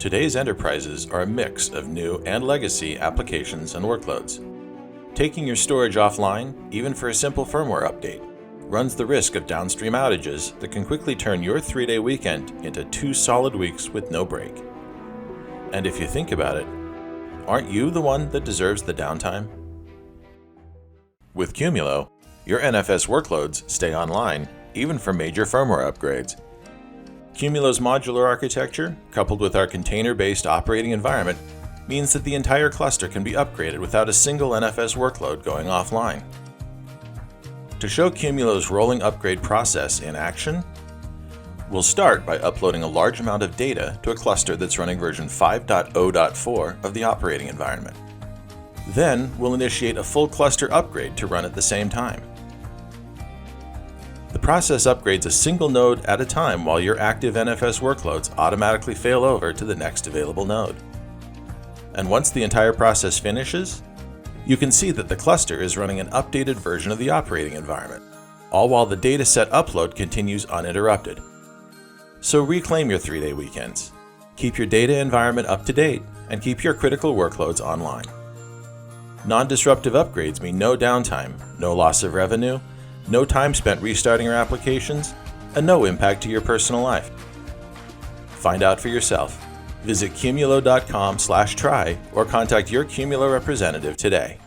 Today's enterprises are a mix of new and legacy applications and workloads. Taking your storage offline, even for a simple firmware update, runs the risk of downstream outages that can quickly turn your 3-day weekend into 2 solid weeks with no break. And if you think about it, aren't you the one that deserves the downtime? With Qumulo, your NFS workloads stay online, even for major firmware upgrades. Qumulo's modular architecture, coupled with our container-based operating environment, means that the entire cluster can be upgraded without a single NFS workload going offline. To show Qumulo's rolling upgrade process in action, we'll start by uploading a large amount of data to a cluster that's running version 5.0.4 of the operating environment. Then, we'll initiate a full cluster upgrade to run at the same time. The process upgrades a single node at a time while your active NFS workloads automatically fail over to the next available node. And once the entire process finishes, you can see that the cluster is running an updated version of the operating environment, all while the dataset upload continues uninterrupted. So reclaim your 3-day weekends, keep your data environment up to date, and keep your critical workloads online. Non-disruptive upgrades mean no downtime, no loss of revenue, no time spent restarting your applications, and no impact to your personal life. Find out for yourself. Visit Qumulo.com/try or contact your Qumulo representative today.